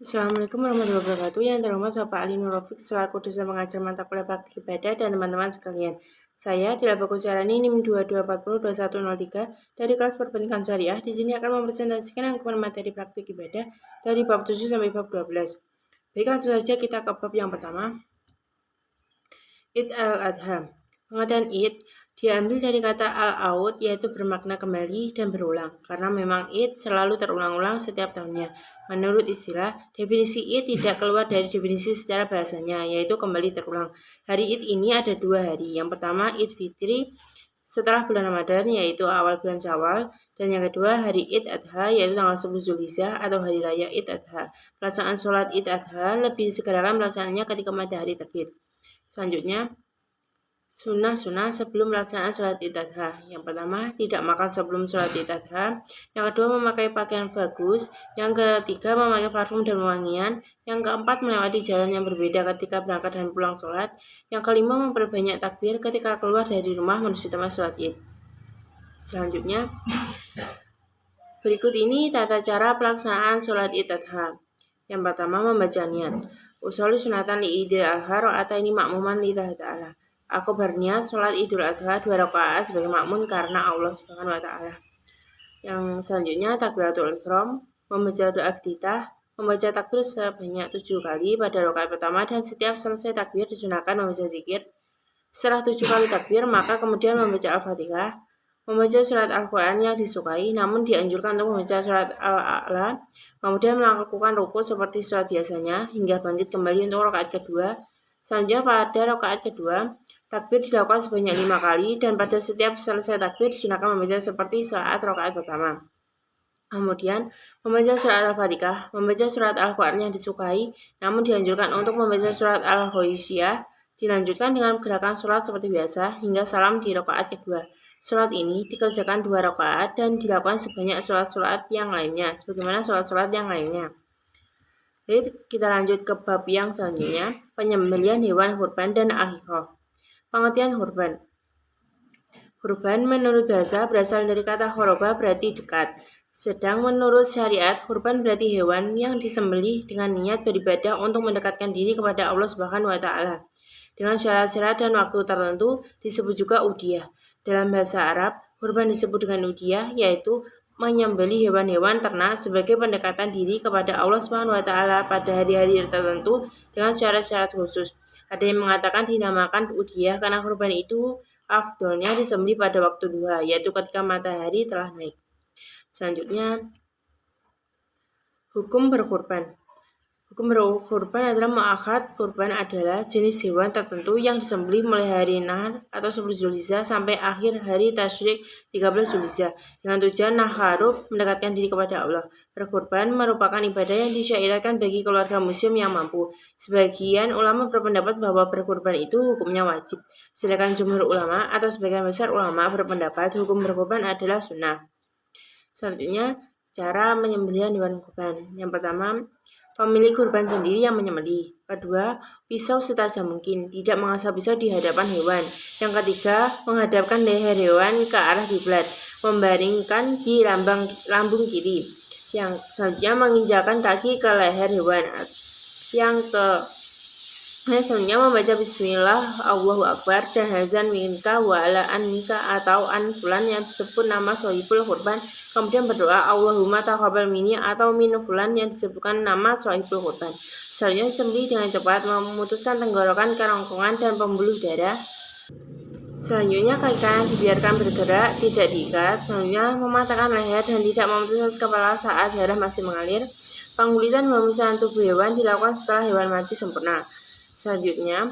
Assalamualaikum warahmatullahi wabarakatuh. Yang terhormat Bapak Ali Nurofik selaku dosen pengajar mata kuliah praktik ibadah dan teman-teman sekalian. Saya Dilabaku Syarani NIM 22402103 dari kelas Perpendidikan Syariah. Di sini akan mempresentasikan rangkuman materi praktik ibadah dari bab 7 sampai bab 12. Baik, langsung saja kita ke bab yang pertama. Id al-Adha. Pengertian id diambil dari kata al-aud, yaitu bermakna kembali dan berulang, karena memang id selalu terulang-ulang setiap tahunnya. Menurut istilah, definisi id tidak keluar dari definisi secara bahasanya, yaitu kembali terulang. Hari id ini ada dua hari. Yang pertama, id fitri setelah bulan Ramadan, yaitu awal bulan Syawal, dan yang kedua hari Id Adha, yaitu tanggal 10 Zulhijjah atau hari raya Id Adha. Pelaksanaan sholat Id Adha lebih disegerakan melaksanakannya ketika matahari terbit. Selanjutnya, sunnah-sunnah sebelum pelaksanaan sholat Id Adha. Yang pertama, tidak makan sebelum sholat Id Adha. Yang kedua, memakai pakaian bagus. Yang ketiga, memakai parfum dan wangian. Yang keempat, melewati jalan yang berbeda ketika berangkat dan pulang sholat. Yang kelima, memperbanyak takbir ketika keluar dari rumah menuju tempat sholat Id. Selanjutnya, berikut ini tata cara pelaksanaan sholat Id Adha. Yang pertama, membaca niat. Usolli sunatan li idul adha rakaataini makmuman lillahi ta'ala. Aku berniat sholat Idul Adha 2 rakaat sebagai makmum karena Allah Subhanahu wa taala. Yang selanjutnya, takbiratul ihram, membaca doa iftitah, membaca takbir sebanyak 7 kali pada rakaat pertama, dan setiap selesai takbir disunahkan membaca zikir. Setelah 7 kali takbir, maka kemudian membaca Al-Fatihah, membaca surat Al-Quran yang disukai, namun dianjurkan untuk membaca surat Al-A'la, kemudian melakukan rukuk seperti sholat biasanya, hingga bangkit kembali untuk rakaat kedua. Selanjutnya, pada rakaat kedua, takbir dilakukan sebanyak 5 kali, dan pada setiap selesai takbir disunahkan membaca seperti saat rakaat pertama. Kemudian, membaca surat Al-Fatihah, membaca surat Al-Quran yang disukai, namun dianjurkan untuk membaca surat Al-Ghasyiyah. Dilanjutkan dengan gerakan sholat seperti biasa hingga salam di rakaat kedua. Sholat ini dikerjakan 2 rakaat dan dilakukan sebanyak sholat-sholat yang lainnya, sebagaimana sholat-sholat yang lainnya. Jadi kita lanjut ke bab yang selanjutnya, penyembelihan hewan kurban dan akikah. Pengertian kurban. Kurban menurut bahasa berasal dari kata khoroba, berarti dekat. Sedang menurut syariat, kurban berarti hewan yang disembelih dengan niat beribadah untuk mendekatkan diri kepada Allah Subhanahu wa taala. Dengan syarat-syarat dan waktu tertentu disebut juga udhiyah. Dalam bahasa Arab, kurban disebut dengan udhiyah, yaitu menyembelih hewan-hewan ternak sebagai pendekatan diri kepada Allah Subhanahu wa taala pada hari-hari tertentu dengan syarat-syarat khusus. Ada yang mengatakan dinamakan udhiyah karena kurban itu afdolnya disembelih pada waktu duha, yaitu ketika matahari telah naik. Selanjutnya, hukum berkurban. Hukum berkurban adalah mu'akhad. Kurban adalah jenis hewan tertentu yang disembelih mulai hari Nahar atau 10 Zulhijjah sampai akhir hari Tasyrik 13 Zulhijjah dengan tujuan naharub, mendekatkan diri kepada Allah. Berkurban merupakan ibadah yang disyariatkan bagi keluarga muslim yang mampu. Sebagian ulama berpendapat bahwa berkurban itu hukumnya wajib, sedangkan jumhur ulama atau sebagian besar ulama berpendapat hukum berkurban adalah sunnah. Selanjutnya, cara menyembelih hewan kurban. Yang pertama, pemilik kurban sendiri yang menyembelih. Kedua, pisau setajam mungkin, tidak mengasah pisau di hadapan hewan. Yang ketiga, menghadapkan leher hewan ke arah kiblat, membaringkan di lambung kiri. Yang selanjutnya, menginjakan kaki ke leher hewan. Selanjutnya, membaca bismillah, Allahu Akbar, dan hazan minka wa ala an minka atau an fulan yang disebut nama sohibul kurban. Kemudian berdoa Allahumma taqabbal minni atau min fulan yang disebutkan nama sohibul kurban. Selanjutnya sembelih dengan cepat, memutuskan tenggorokan, kerongkongan, dan pembuluh darah. Selanjutnya kaki kanan dibiarkan bergerak, tidak diikat. Selanjutnya mematahkan leher dan tidak memutuskan kepala saat darah masih mengalir. Penggulitan pemisahan tubuh hewan dilakukan setelah hewan mati sempurna. Selanjutnya,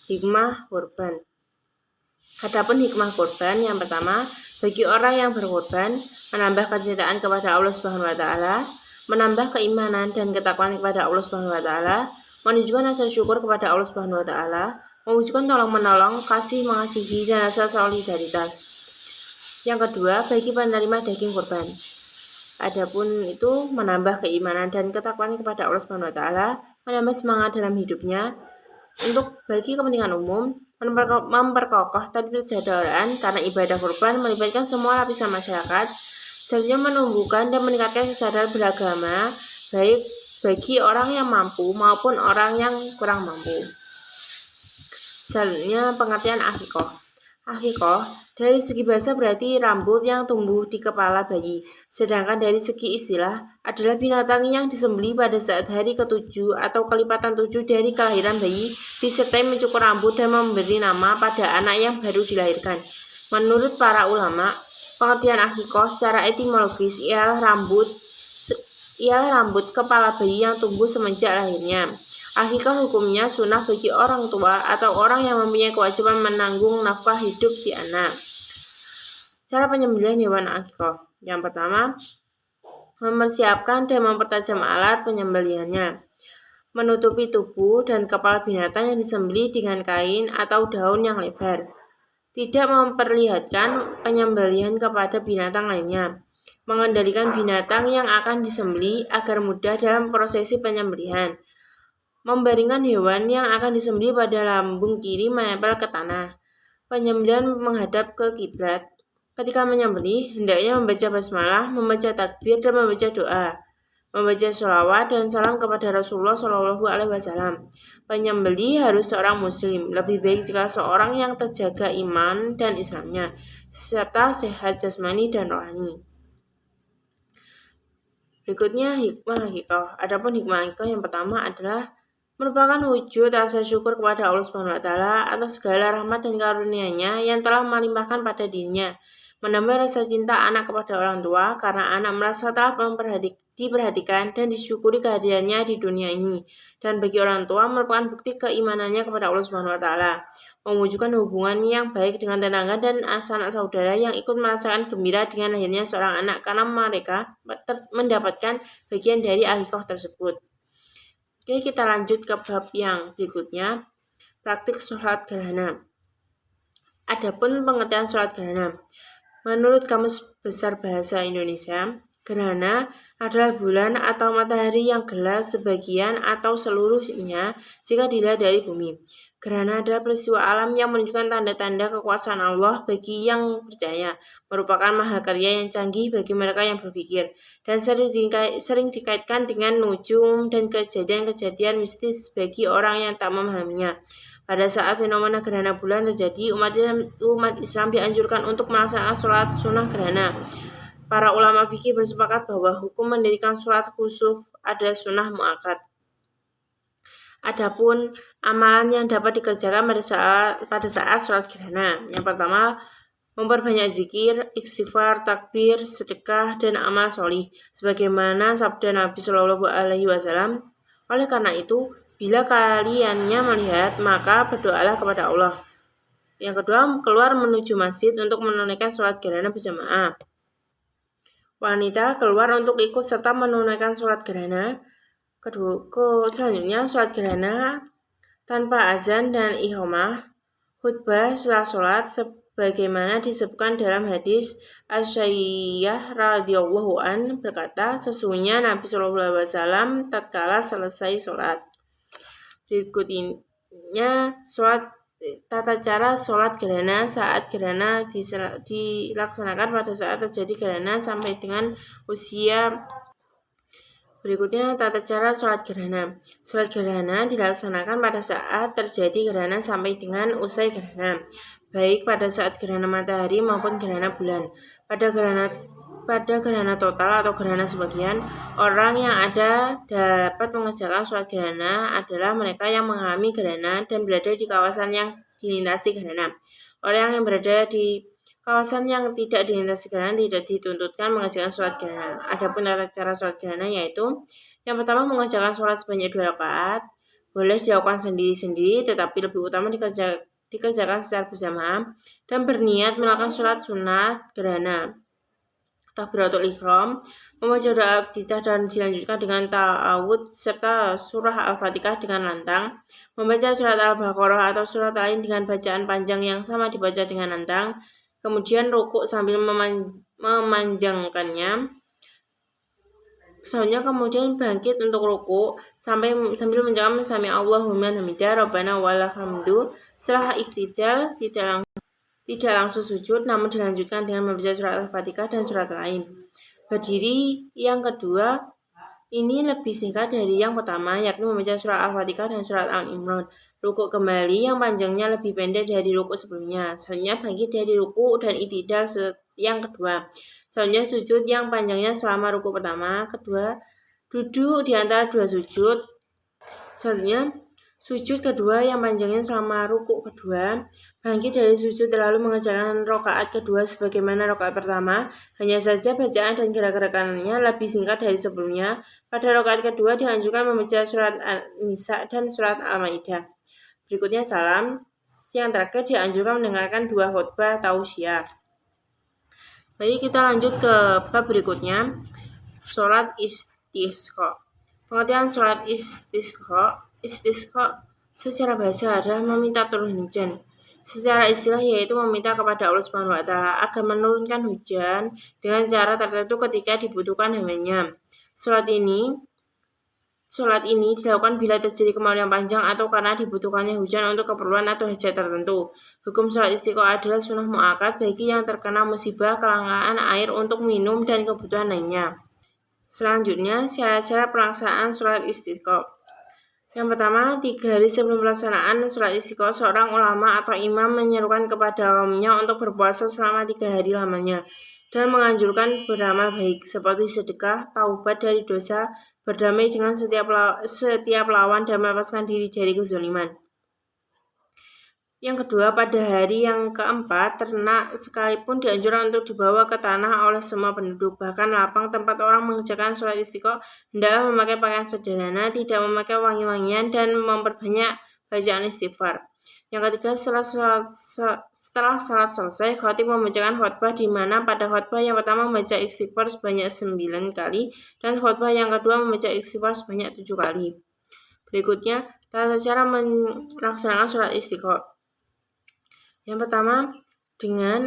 hikmah kurban. Adapun hikmah kurban yang pertama, bagi orang yang berkurban, menambah kecintaan kepada Allah Subhanahu wa taala, menambah keimanan dan ketakwaan kepada Allah Subhanahu wa taala, menunjukkan rasa syukur kepada Allah Subhanahu wa taala, mewujudkan tolong-menolong, kasih mengasihi, dan rasa solidaritas. Yang kedua, bagi penerima daging kurban. Adapun itu menambah keimanan dan ketakwaan kepada Allah Subhanahu wa taala, menambah semangat dalam hidupnya, untuk bagi kepentingan umum, memperkokoh tali persaudaraan karena ibadah kurban melibatkan semua lapisan masyarakat, selanjutnya menumbuhkan dan meningkatkan kesadaran beragama baik bagi orang yang mampu maupun orang yang kurang mampu. Selanjutnya pengertian akikoh. Akikoh dari segi bahasa berarti rambut yang tumbuh di kepala bayi, sedangkan dari segi istilah adalah binatang yang disembelih pada saat hari ke-7 atau kelipatan 7 dari kelahiran bayi, disertai mencukur rambut dan memberi nama pada anak yang baru dilahirkan. Menurut para ulama, pengertian akikoh secara etimologis ialah rambut kepala bayi yang tumbuh semenjak lahirnya. Akikah hukumnya sunnah bagi orang tua atau orang yang mempunyai kewajiban menanggung nafkah hidup si anak. Cara penyembelihan hewan akikah. Yang pertama, mempersiapkan dan mempertajam alat penyembelihannya. Menutupi tubuh dan kepala binatang yang disembelih dengan kain atau daun yang lebar. Tidak memperlihatkan penyembelihan kepada binatang lainnya. Mengendalikan binatang yang akan disembelih agar mudah dalam prosesi penyembelihan. Membaringkan hewan yang akan disembelih pada lambung kiri menempel ke tanah. Penyembelihan menghadap ke kiblat. Ketika menyembelih, hendaknya membaca basmalah, membaca takbir, dan membaca doa. Membaca sholawat dan salam kepada Rasulullah SAW. Penyembelih harus seorang muslim. Lebih baik jika seorang yang terjaga iman dan Islamnya, serta sehat jasmani dan rohani. Berikutnya hikmah akikah. Adapun hikmah akikah yang pertama adalah merupakan wujud rasa syukur kepada Allah SWT atas segala rahmat dan karunia-Nya yang telah melimpahkan pada dirinya, menambah rasa cinta anak kepada orang tua karena anak merasa telah diperhatikan dan disyukuri kehadirannya di dunia ini, dan bagi orang tua merupakan bukti keimanannya kepada Allah SWT, mewujudkan hubungan yang baik dengan tetangga dan sanak saudara yang ikut merasakan gembira dengan lahirnya seorang anak karena mereka mendapatkan bagian dari akikah tersebut. Oke, kita lanjut ke bab yang berikutnya, praktik sholat gerhana. Adapun pengertian sholat gerhana. Menurut Kamus Besar Bahasa Indonesia, gerhana adalah bulan atau matahari yang gelap sebagian atau seluruhnya jika dilihat dari bumi. Gerhana adalah peristiwa alam yang menunjukkan tanda-tanda kekuasaan Allah bagi yang percaya, merupakan mahakarya yang canggih bagi mereka yang berpikir, dan sering dikaitkan dengan nujum dan kejadian-kejadian mistis bagi orang yang tak memahaminya. Pada saat fenomena gerhana bulan terjadi, umat Islam dianjurkan untuk melaksanakan sholat sunnah gerhana. Para ulama fikih bersepakat bahwa hukum mendirikan sholat khusuf adalah sunnah muakkad. Adapun amalan yang dapat dikerjakan pada saat sholat gerhana. Yang pertama, memperbanyak zikir, istighfar, takbir, sedekah, dan amal sholih, sebagaimana sabda Nabi Shallallahu Alaihi Wasallam. Oleh karena itu, bila kaliannya melihat, maka berdoalah kepada Allah. Yang kedua, keluar menuju masjid untuk menunaikan sholat gerhana berjamaah. Wanita keluar untuk ikut serta menunaikan sholat gerhana. Selanjutnya, sholat gerhana tanpa azan dan iqamah, khutbah setelah sholat, sebagaimana disebutkan dalam hadis Aisyah radhiyallahu an berkata, sesungguhnya Nabi SAW tatkala selesai sholat. Berikutnya tata cara sholat gerhana. Saat gerhana dilaksanakan pada saat terjadi gerhana sampai dengan usia. Berikutnya tata cara sholat gerhana. Sholat gerhana dilaksanakan pada saat terjadi gerhana sampai dengan usai gerhana, baik pada saat gerhana matahari maupun gerhana bulan. Pada gerhana total atau gerhana sebagian, orang yang dapat mengerjakan sholat gerhana adalah mereka yang mengalami gerhana dan berada di kawasan yang dilintasi gerhana. Orang yang berada di kawasan yang tidak dilintasi gerhana tidak dituntutkan mengerjakan sholat gerhana. Adapun tata cara sholat gerhana yaitu, yang pertama, mengerjakan sholat sebanyak 2 rakaat. Boleh dilakukan sendiri-sendiri, tetapi lebih utama dikerjakan secara berjamaah, dan berniat melakukan sholat sunat gerhana. Takbiratul ihram, membaca doa iftitah dan dilanjutkan dengan ta'awud serta surah Al-Fatihah dengan lantang, membaca surat Al-Baqarah atau surat lain dengan bacaan panjang yang sama dibaca dengan lantang, kemudian rukuk sambil memanjangkannya. Selanjutnya kemudian bangkit untuk rukuk sambil mengucapkan sami Allahu liman hamidah Rabbana walakal hamdu. Setelah iktidal tidak langsung sujud, namun dilanjutkan dengan membaca surat Al-Fatihah dan surat lain. Berdiri yang kedua ini lebih singkat dari yang pertama, yakni membaca surat Al-Fatihah dan surat Al-Imran. Rukuk kembali yang panjangnya lebih pendek dari rukuk sebelumnya. Selanjutnya bangkit dari rukuk dan i'tidal yang kedua. Selanjutnya sujud yang panjangnya selama rukuk pertama, kedua duduk di antara dua sujud. Selanjutnya sujud kedua yang panjangnya selama rukuk kedua, bangkit dari sujud lalu mengerjakan rakaat kedua sebagaimana rakaat pertama, hanya saja bacaan dan gerak-gerakannya lebih singkat dari sebelumnya. Pada rakaat kedua dianjurkan membaca surat An-Nisa dan surat Al-Maidah. Berikutnya salam. Yang terakhir dianjurkan mendengarkan 2 khutbah tausiah. Baik, kita lanjut ke bab berikutnya. Sholat istisqa. Pengertian sholat istisqa secara bahasa adalah meminta turun hujan. Secara istilah yaitu meminta kepada Allah Subhanahu wa taala agar menurunkan hujan dengan cara tertentu ketika dibutuhkan hambanya. Sholat ini dilakukan bila terjadi kemarau yang panjang atau karena dibutuhkannya hujan untuk keperluan atau hajat tertentu. Hukum sholat istisqa adalah sunnah muakkad bagi yang terkena musibah kelangkaan air untuk minum dan kebutuhan lainnya. Selanjutnya, syarat-syarat pelaksanaan sholat istisqa. Yang pertama, 3 hari sebelum pelaksanaan sholat istisqa, seorang ulama atau imam menyerukan kepada kaumnya untuk berpuasa selama 3 hari lamanya dan menganjurkan beramal baik seperti sedekah, taubat dari dosa, berdamai dengan setiap lawan dan melepaskan diri dari kezaliman. Yang kedua, pada hari yang keempat, ternak sekalipun dianjurkan untuk dibawa ke tanah oleh semua penduduk. Bahkan lapang tempat orang mengerjakan sholat istisqa hendaklah memakai pakaian sederhana, tidak memakai wangi-wangian, dan memperbanyak bacaan istighfar. Yang ketiga, setelah salat selesai, khatib membacakan khutbah di mana pada khutbah yang pertama membaca istighfar sebanyak 9 kali dan khutbah yang kedua membaca istighfar sebanyak 7 kali. Berikutnya, tata cara melaksanakan sholat istisqa. Yang pertama, dengan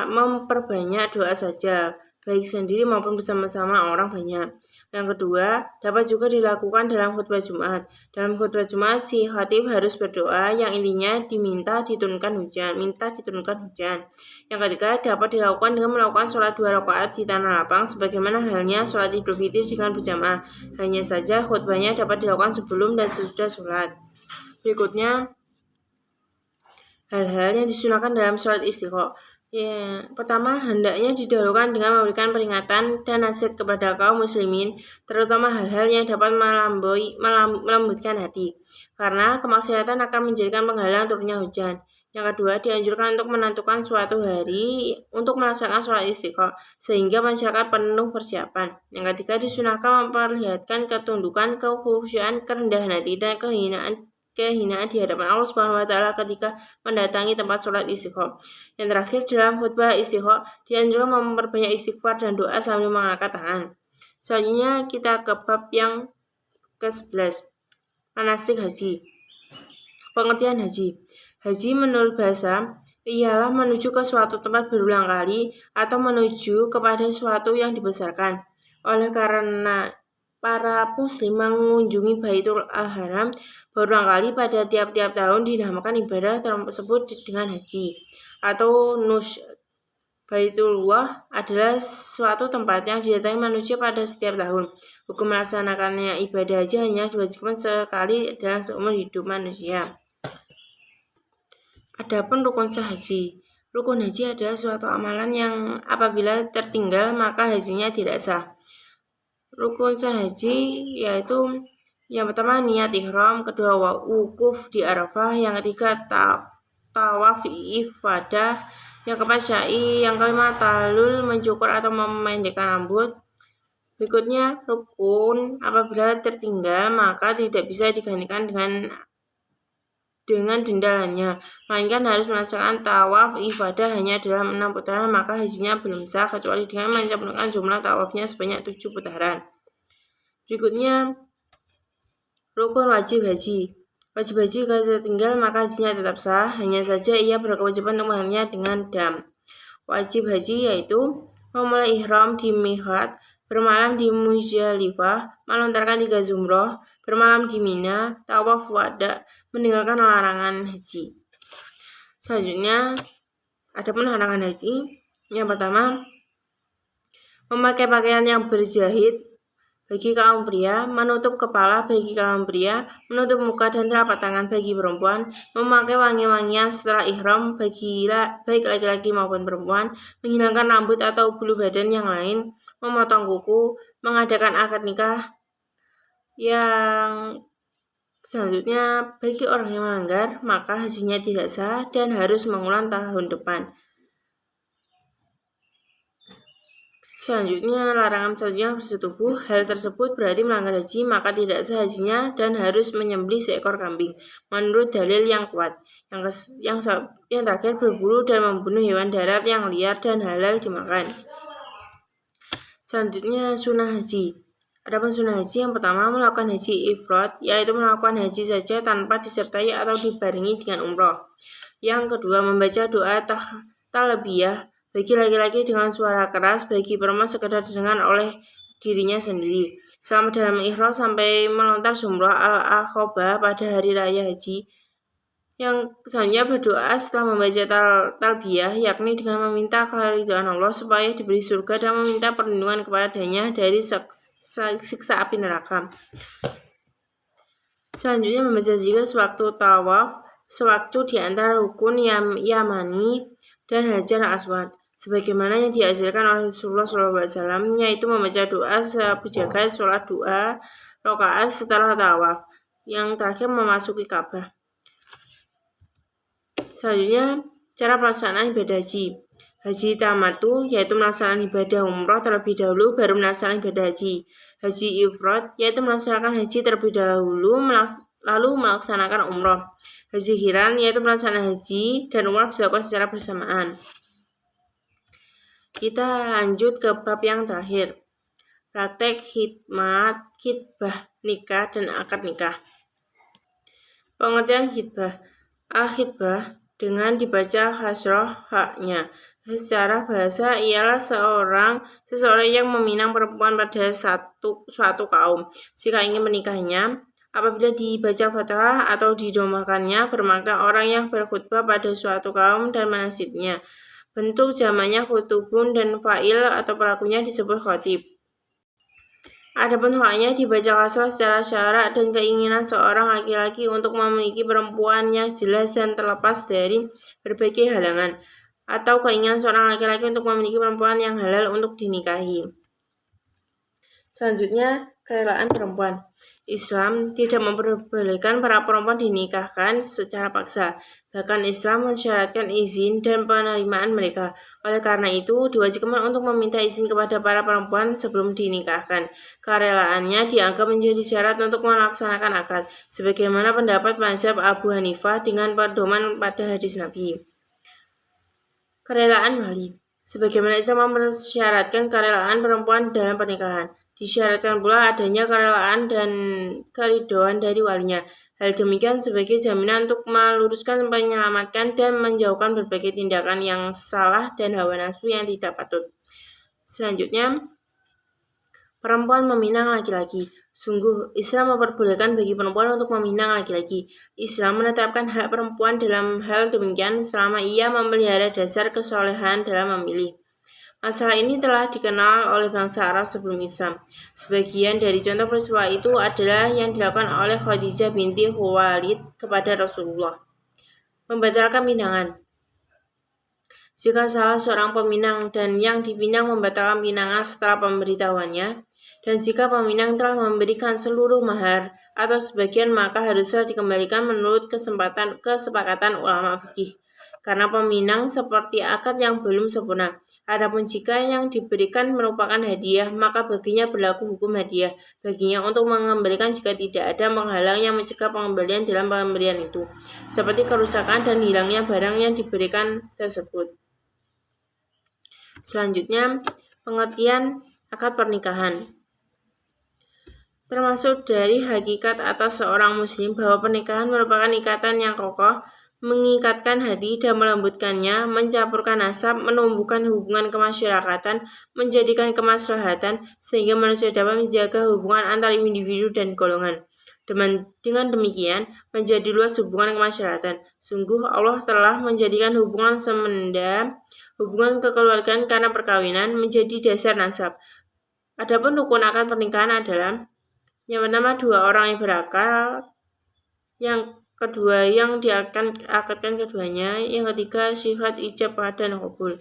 memperbanyak doa saja, baik sendiri maupun bersama-sama orang banyak. Yang kedua, dapat juga dilakukan dalam khutbah Jumat. Dalam khutbah Jumat, si khatib harus berdoa yang intinya minta diturunkan hujan. Yang ketiga, dapat dilakukan dengan melakukan sholat 2 rakaat di tanah lapang, sebagaimana halnya sholat Idul Fitri dengan berjamaah. Hanya saja khutbahnya dapat dilakukan sebelum dan sesudah sholat. Berikutnya, hal-hal yang disunahkan dalam sholat istisqa. Pertama, hendaknya didahulukan dengan memberikan peringatan dan nasihat kepada kaum muslimin, terutama hal-hal yang dapat melembutkan hati, karena kemaksiatan akan menjadikan penghalang turunnya hujan. Yang kedua, dianjurkan untuk menentukan suatu hari untuk melaksanakan sholat istisqa, sehingga masyarakat penuh persiapan. Yang ketiga, disunahkan memperlihatkan ketundukan, kekhusyuan, kerendahan hati, dan kehinaan di hadapan Allah Subhanahu wa taala ketika mendatangi tempat sholat istisqa. Yang terakhir, dalam khutbah istisqa dianjurkan memperbanyak istighfar dan doa sambil mengangkat tangan. Selanjutnya kita ke bab yang ke-11, manasik haji. Pengertian haji. Haji menurut bahasa ialah menuju ke suatu tempat berulang kali atau menuju kepada suatu yang dibesarkan. Oleh karena para muslim mengunjungi Baitul Haram berulang kali pada tiap-tiap tahun, dinamakan ibadah tersebut dengan haji atau nusk. Baitullah adalah suatu tempat yang didatangi manusia pada setiap tahun. Hukum melaksanakannya ibadah haji hanya diwajibkan sekali dalam seumur hidup manusia. Adapun rukun sah haji. Rukun haji adalah suatu amalan yang apabila tertinggal maka hajinya tidak sah. Rukun sah haji yaitu yang pertama niat ihram, kedua wukuf di Arafah, yang ketiga tawaf ifadah, yang keempat sya'i, yang kelima tahlul mencukur atau memendekkan rambut. Berikutnya rukun apabila tertinggal maka tidak bisa digantikan dengan denda lainnya, melainkan harus melaksanakan tawaf ifadah hanya dalam 6 putaran, maka hajinya belum sah kecuali dengan mencapai jumlah tawafnya sebanyak 7 putaran. Berikutnya rukun wajib haji. Wajib haji kalau tertinggal maka hajinya tetap sah, hanya saja ia berkewajiban untuk mengalaminya dengan dam. Wajib haji yaitu memulai ihram di miqat, bermalam di Muzdalifah, melontarkan 3 zumroh, bermalam di Mina, tawaf wada, meninggalkan larangan haji. Selanjutnya, adapun larangan haji, yang pertama, memakai pakaian yang berjahit, bagi kaum pria, menutup kepala bagi kaum pria, menutup muka dan telapak tangan bagi perempuan, memakai wangi-wangian setelah ihram baik laki-laki maupun perempuan, menghilangkan rambut atau bulu badan yang lain, memotong kuku, mengadakan akad nikah. Yang selanjutnya, bagi orang yang melanggar, maka hajinya tidak sah dan harus mengulang tahun depan. Selanjutnya, larangan selanjutnya bersetubuh. Hal tersebut berarti melanggar haji, maka tidak sah hajinya dan harus menyembelih seekor kambing menurut dalil yang kuat. Yang terakhir, berburu dan membunuh hewan darat yang liar dan halal dimakan. Selanjutnya, sunnah haji. Adapun sunnah haji, yang pertama melakukan haji ifrad, yaitu melakukan haji saja tanpa disertai atau dibarengi dengan umroh. Yang kedua, membaca doa talbiyah bagi laki-laki dengan suara keras, bagi perempuan sekedar didengar oleh dirinya sendiri. Selama dalam ihram sampai melontar jumrah al-aqobah pada hari raya haji. Yang selanjutnya berdoa setelah membaca talbiyah, yakni dengan meminta keridhaan Allah supaya diberi surga dan meminta perlindungan kepadanya dari siksa api neraka. Selanjutnya membaca zikir sewaktu tawaf, sewaktu di antara rukun Yamani dan Hajar Aswad, sebagaimana yang dihasilkan oleh Rasulullah SAW, yaitu membaca doa sepujagat sholat 2 rakaat setelah tawaf. Yang terakhir memasuki Ka'bah. Selanjutnya, cara pelaksanaan ibadah haji. Haji tamatu, yaitu melaksanakan ibadah umroh terlebih dahulu, baru melaksanakan ibadah haji. Haji ifrad, yaitu melaksanakan haji terlebih dahulu, lalu melaksanakan umroh. Haji qiran, yaitu melaksanakan haji dan umroh dilakukan secara bersamaan. Kita lanjut ke bab yang terakhir. Praktek khitbah nikah dan akad nikah. Pengertian khitbah. Al-khitbah dengan dibaca kasroh haknya. Secara bahasa ialah seseorang yang meminang perempuan pada suatu kaum jika ingin menikahinya. Apabila dibaca fathah atau didombakannya, bermakna orang yang berkhutbah pada suatu kaum dan menasihnya. Bentuk jamaknya khutubun dan fa'il atau pelakunya disebut khotib. Adapun haknya dibaca kasroh secara syarak dan keinginan seorang laki-laki untuk memiliki perempuan yang jelas dan terlepas dari berbagai halangan, atau keinginan seorang laki-laki untuk memiliki perempuan yang halal untuk dinikahi. Selanjutnya, kerelaan perempuan. Islam tidak memperbolehkan para perempuan dinikahkan secara paksa. Bahkan Islam mensyaratkan izin dan penerimaan mereka. Oleh karena itu, diwajibkan untuk meminta izin kepada para perempuan sebelum dinikahkan. Kerelaannya dianggap menjadi syarat untuk melaksanakan akad, sebagaimana pendapat mazhab Abu Hanifah dengan pedoman pada hadis Nabi. Kerelaan wali. Sebagaimana Islam mensyaratkan kerelaan perempuan dalam pernikahan, disyaratkan pula adanya kerelaan dan keridhaan dari walinya. Hal demikian sebagai jaminan untuk meluruskan, menyelamatkan, dan menjauhkan berbagai tindakan yang salah dan hawa nafsu yang tidak patut. Selanjutnya, perempuan meminang laki-laki. Sungguh, Islam memperbolehkan bagi perempuan untuk meminang laki-laki. Islam menetapkan hak perempuan dalam hal demikian selama ia memelihara dasar kesolehan dalam memilih. Masalah ini telah dikenal oleh bangsa Arab sebelum Islam. Sebagian dari contoh peristiwa itu adalah yang dilakukan oleh Khadijah binti Khuwailid kepada Rasulullah. Membatalkan pinangan. Jika salah seorang peminang dan yang dipinang membatalkan pinangan setelah pemberitahuannya, dan jika peminang telah memberikan seluruh mahar atau sebagian, maka haruslah dikembalikan menurut kesepakatan ulama fikih. Karena peminang seperti akad yang belum sempurna. Adapun jika yang diberikan merupakan hadiah, maka baginya berlaku hukum hadiah baginya untuk mengembalikan jika tidak ada penghalang yang mencegah pengembalian dalam pemberian itu, seperti kerusakan dan hilangnya barang yang diberikan tersebut. Selanjutnya, pengertian akad pernikahan. Termasuk dari hakikat atas seorang muslim bahwa pernikahan merupakan ikatan yang kokoh, mengikatkan hati dan melembutkannya, mencampurkan nasab, menumbuhkan hubungan kemasyarakatan, menjadikan kemaslahatan, sehingga manusia dapat menjaga hubungan antar individu dan golongan. Dengan demikian, menjadi luas hubungan kemasyarakatan. Sungguh Allah telah menjadikan hubungan semenda, hubungan kekeluargaan karena perkawinan, menjadi dasar nasab. Adapun rukun akad pernikahan adalah yang pertama 2 orang yang berakad, yang kedua yang diakadkan keduanya, yang ketiga sifat ijab dan qabul.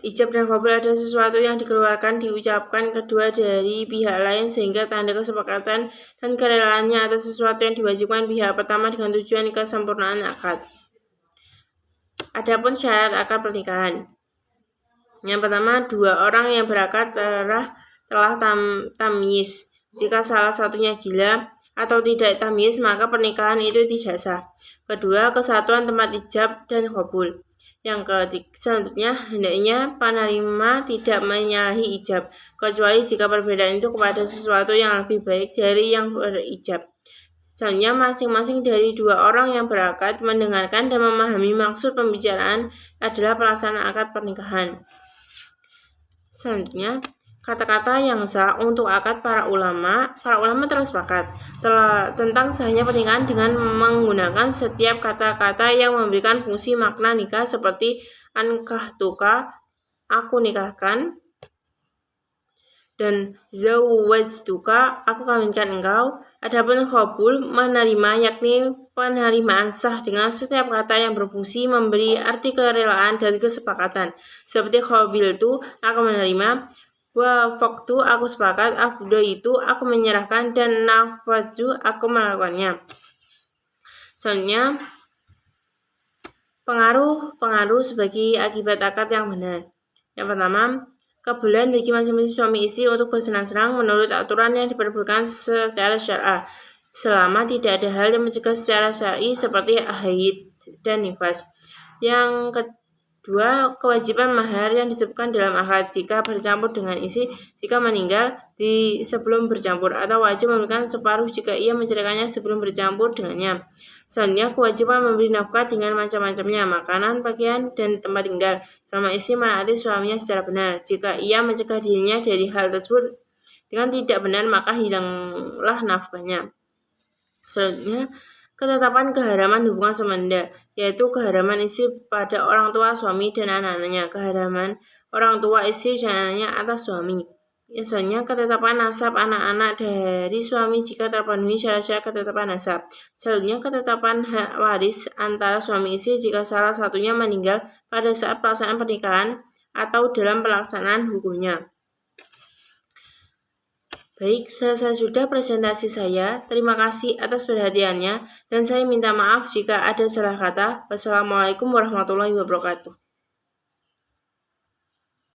Ijab dan qabul adalah sesuatu yang dikeluarkan, diucapkan kedua dari pihak lain sehingga tanda kesepakatan dan kerelaannya atas sesuatu yang diwajibkan pihak pertama dengan tujuan kesempurnaan akad. Adapun syarat akad pernikahan. Yang pertama, 2 orang yang berakad telah tamyiz. Jika salah satunya gila atau tidak tamyiz, maka pernikahan itu tidak sah. Kedua, kesatuan tempat ijab dan qabul. Yang ketiga, selanjutnya hendaknya penerima tidak menyalahi ijab, kecuali jika perbedaan itu kepada sesuatu yang lebih baik dari yang berijab. Selanjutnya, masing-masing dari 2 orang yang berakad mendengarkan dan memahami maksud pembicaraan adalah pelaksanaan akad pernikahan. Selanjutnya, kata-kata yang sah untuk akad para ulama telah sepakat tentang sahnya pernikahan dengan menggunakan setiap kata-kata yang memberikan fungsi makna nikah seperti ankahtuka, aku nikahkan, dan zawwajtuka, aku kawinkan engkau. Adapun qabul, menerima, yakni penerimaan sah dengan setiap kata yang berfungsi memberi arti kerelaan dari kesepakatan, seperti qabiltu, aku menerima, wafaqtu, aku sepakat, afdaitu, aku menyerahkan, dan nafadzu, aku melakukannya. Selanjutnya, pengaruh sebagai akibat akad yang benar. Yang pertama, kebolehan bagi masing-masing suami istri untuk bersenang-senang menurut aturan yang diperbolehkan secara syar'i, selama tidak ada hal yang mencegah secara syar'i seperti haid dan nifas. Yang kedua, kewajiban mahar yang disebutkan dalam akad jika bercampur dengan istri jika meninggal sebelum bercampur, atau wajib memberikan separuh jika ia menceraikannya sebelum bercampur dengannya. Selanjutnya, kewajiban memberi nafkah dengan macam-macamnya, makanan, pakaian, dan tempat tinggal, selama istri menaati suaminya secara benar. Jika ia mencegah dirinya dari hal tersebut dengan tidak benar, maka hilanglah nafkahnya. Selanjutnya, ketetapan keharaman hubungan semenda, yaitu keharaman istri pada orang tua suami dan anak-anaknya, keharaman orang tua istri dan anaknya atas suami. Selanjutnya, ketetapan nasab anak-anak dari suami jika terpenuhi syarat-syarat ketetapan nasab. Selanjutnya, ketetapan hak waris antara suami istri jika salah satunya meninggal pada saat pelaksanaan pernikahan atau dalam pelaksanaan hukumnya. Baik, selesai sudah presentasi saya. Terima kasih atas perhatiannya dan saya minta maaf jika ada salah kata. Wassalamualaikum warahmatullahi wabarakatuh.